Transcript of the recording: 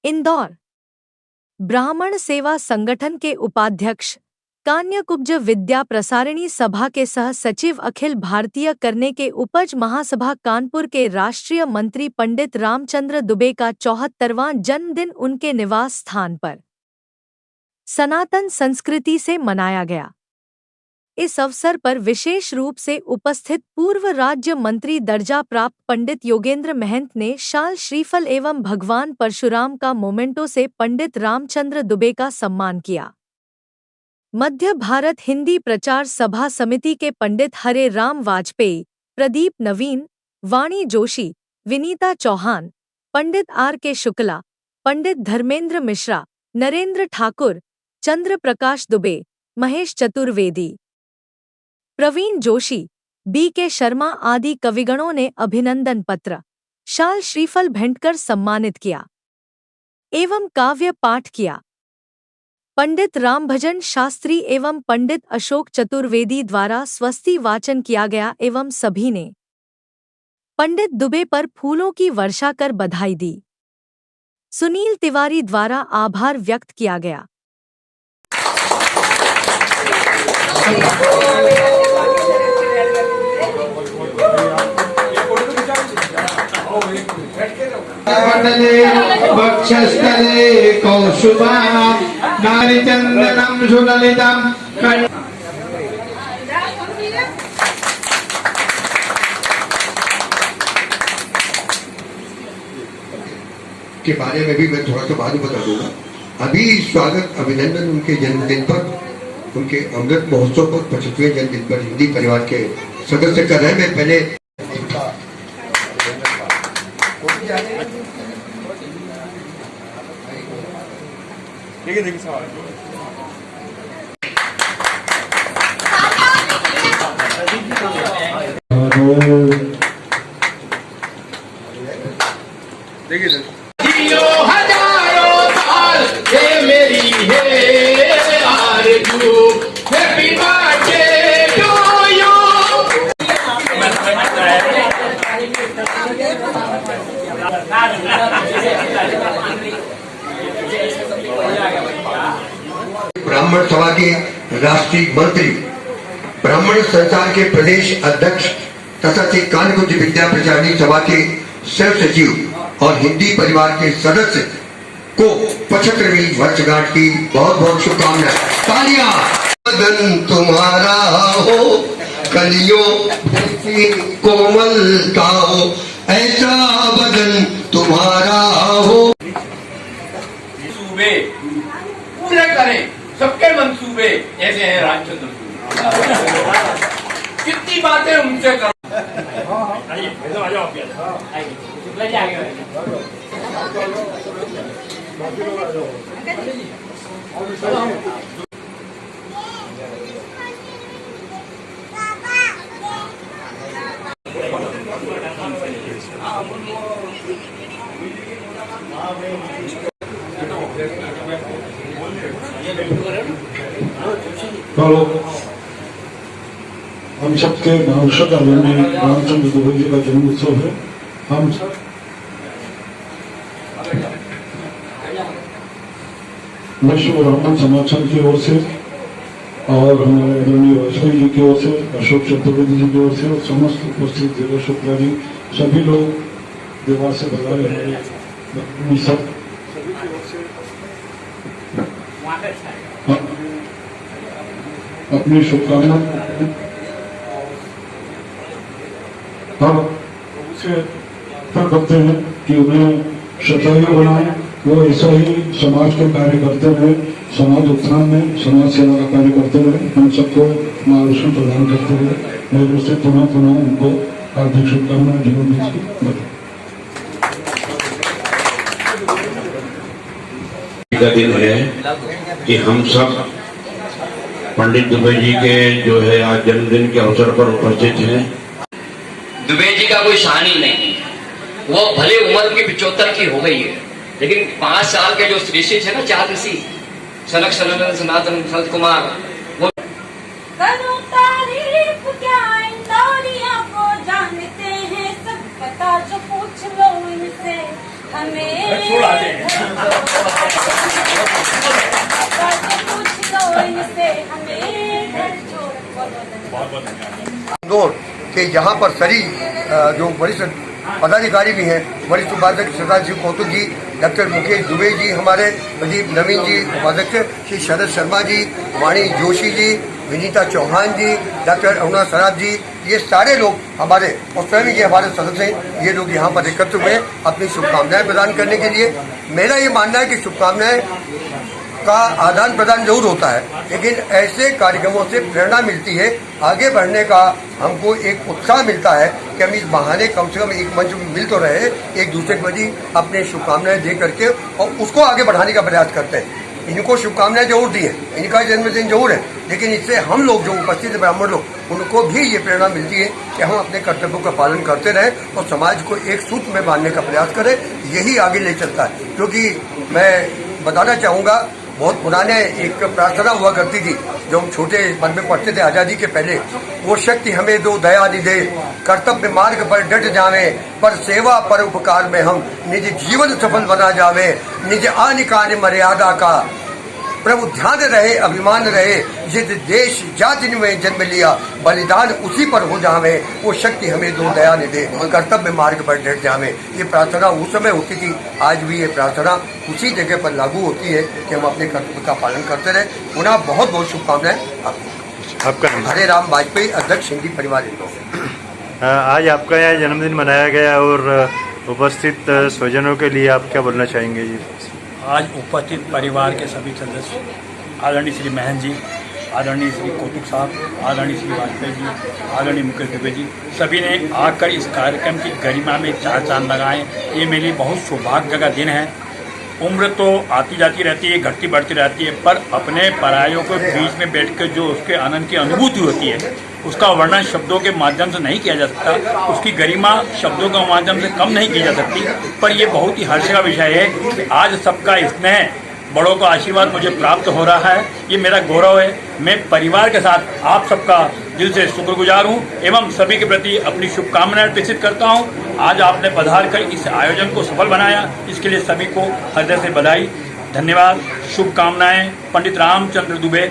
इंदौर। ब्राह्मण सेवा संगठन के उपाध्यक्ष कान्यकुब्ज विद्या प्रसारिणी सभा के सह सचिव अखिल भारतीय करने के उपज महासभा कानपुर के राष्ट्रीय मंत्री पंडित रामचंद्र दुबे का 74वां जन्मदिन उनके निवास स्थान पर सनातन संस्कृति से मनाया गया। इस अवसर पर विशेष रूप से उपस्थित पूर्व राज्य मंत्री दर्जा प्राप्त पंडित योगेंद्र महंत ने शाल श्रीफल एवं भगवान परशुराम का मोमेंटो से पंडित रामचंद्र दुबे का सम्मान किया। मध्य भारत हिंदी प्रचार सभा समिति के पंडित हरे राम वाजपेयी, प्रदीप नवीन, वाणी जोशी, विनीता चौहान, पंडित R.K. शुक्ला, पंडित धर्मेंद्र मिश्रा, नरेंद्र ठाकुर, चंद्र प्रकाश दुबे, महेश चतुर्वेदी, प्रवीण जोशी, B.K. शर्मा आदि कविगणों ने अभिनंदन पत्र, शाल श्रीफल भेंटकर सम्मानित किया एवं काव्य पाठ किया। पंडित रामभजन शास्त्री एवं पंडित अशोक चतुर्वेदी द्वारा स्वस्ति वाचन किया गया एवं सभी ने पंडित दुबे पर फूलों की वर्षा कर बधाई दी। सुनील तिवारी द्वारा आभार व्यक्त किया गया। वक्षस्थले कौसुभां नारीचन्दनं सुललितं के बारे में भी मैं थोड़ा सा बाद में बता दूंगा। अभी स्वागत अभिनंदन उनके जन्मदिन पर, उनके अमृत महोत्सव पर 25वें जन्मदिन पर हिंदी परिवार के सदस्य कर रहे हैं। मैं पहले देखिए सवाल हजारों साल ये मेरी है आरज़ू, हैप्पी बर्थडे टू यू। ब्राह्मण सभा के राष्ट्रीय मंत्री, ब्राह्मण संस्थान के प्रदेश अध्यक्ष तथा से कान्यकुब्ज विद्या प्रचारिणी सभा के सह सचिव और हिंदी परिवार के सदस्य को 75वीं वर्षगांठ की बहुत बहुत शुभकामनाएं। तालियां। बदन तुम्हारा हो, कलियों की कोमलता हो, ऐसा बदन तुम्हारा हो। मंसूबे पूरे करें, सबके मंसूबे ऐसे हैं रामचंद्र। कितनी बातें उनसे करो। हम सबके भविष्य आदरणीय रामचंद्र दुबे जी का जन्म उत्सव है। हम विश्व ब्राह्मण समाज की ओर से और हमारे आदरणीय वाजपेयी जी की ओर से, अशोक चतुर्वेदी जी की ओर से और समस्त उपस्थित जिला शुक्ला जी, सभी लोग विवाह से बधाई हमारे सब अपनी शुभकामना हम उसे करते हैं कि उन्हें शतायु बनाए, वो ऐसा ही समाज के कार्य करते रहे, समाज उत्थान में समाज सेवा का कार्य करते रहे, हम सबको मार्गदर्शन प्रदान करते रहे। मेरे से पुनः पुनः उनको हार्दिक शुभकामनाएं जन्मदिन का दिन है कि हम सब पंडित दुबे जी के जो है आज जन्मदिन के अवसर पर उपस्थित हैं। दुबे जी का कोई शान ही नहीं, वो भले उम्र की 75 की हो गई है, लेकिन 5 साल के जो ऋषि थे ना, 4 ऋषि, सनक सनंदन सनातन सनत कुमार, वो करो तारीफ क्या इंदौरिया को जानते हैं सब, पता जो पूछ लो इनसे हमें। इंदौर के यहाँ पर सभी जो वरिष्ठ पदाधिकारी भी हैं, वरिष्ठ उपाध्यक्ष सरदार जी कौतुक जी, डॉक्टर मुकेश दुबे जी, हमारे प्रदीप नवीन जी उपाध्यक्ष, श्री शरद शर्मा जी, वाणी जोशी जी, विनीता चौहान जी, डॉक्टर अरुणा सराफ जी, ये सारे लोग हमारे और स्वयं ये हमारे सदस्य हैं, ये लोग यहाँ पर एकत्र हुए अपनी शुभकामनाएं प्रदान करने के लिए। मेरा ये मानना है कि शुभकामनाएं का आदान प्रदान जरूर होता है, लेकिन ऐसे कार्यक्रमों से प्रेरणा मिलती है, आगे बढ़ने का हमको एक उत्साह मिलता है कि हम इस बहाने कम से कम एक मंच में मिल तो रहे, एक दूसरे को भी अपने शुभकामनाएं दे करके और उसको आगे बढ़ाने का प्रयास करते हैं। इनको शुभकामनाएं जरूर दी है, इनका जन्मदिन जरूर है, लेकिन इससे हम लोग जो उपस्थित ब्राह्मण लोग उनको भी ये प्रेरणा मिलती है कि हम अपने कर्तव्यों का पालन करते रहें और समाज को एक सूत्र में बांधने का प्रयास करें। यही आगे ले चलता है, क्योंकि मैं बताना चाहूँगा, बहुत पुराने एक प्रार्थना हुआ करती थी जो हम छोटे मन में पढ़ते थे आज़ादी के पहले, वो शक्ति हमें दो दया निधे, कर्तव्य मार्ग पर डट जावे, पर सेवा पर उपकार में हम निज जीवन सफल बना जावे, निज आन कान मर्यादा का प्रभु ध्यान रहे, अभिमान रहे, जिस देश जाति में जन्म लिया बलिदान उसी पर हो जावे, वो शक्ति हमें दो दया निधे, कर्तव्य मार्ग पर डट जावे। ये प्रार्थना उस समय होती थी, आज भी ये प्रार्थना उसी जगह पर लागू होती है कि हम अपने कर्तव्य का पालन करते रहे। पुनः बहुत बहुत शुभकामनाएं आपको। आपका नाम? हरे राम वाजपेयी, अध्यक्ष हिंदी परिवार इंदौर। आज आपका यहाँ जन्मदिन मनाया गया और उपस्थित स्वजनों के लिए आप क्या बोलना चाहेंगे जी? आज उपस्थित परिवार के सभी सदस्य, आदरणीय श्री महन जी, आदरणीय श्री कौतुक साहब, आदरणीय श्री वाजपेयी जी, आदरणीय मुकेश दुबे जी, सभी ने आकर इस कार्यक्रम की गरिमा में चार चांद लगाए। ये मेरे लिए बहुत सौभाग्य का दिन है। उम्र तो आती जाती रहती है, घटती बढ़ती रहती है, पर अपने परायों के बीच में बैठकर जो उसके आनंद की अनुभूति होती है, उसका वर्णन शब्दों के माध्यम से नहीं किया जा सकता, उसकी गरिमा शब्दों के माध्यम से कम नहीं की जा सकती। पर यह बहुत ही हर्ष का विषय है कि आज सबका स्नेह, बड़ों का आशीर्वाद मुझे प्राप्त हो रहा है, ये मेरा गौरव है। मैं परिवार के साथ आप सबका दिल से शुक्रगुजार हूँ एवं सभी के प्रति अपनी शुभकामनाएं प्रेषित करता हूँ। आज आपने पधार कर इस आयोजन को सफल बनाया, इसके लिए सभी को हृदय से बधाई, धन्यवाद, शुभकामनाएं। पंडित रामचंद्र दुबे,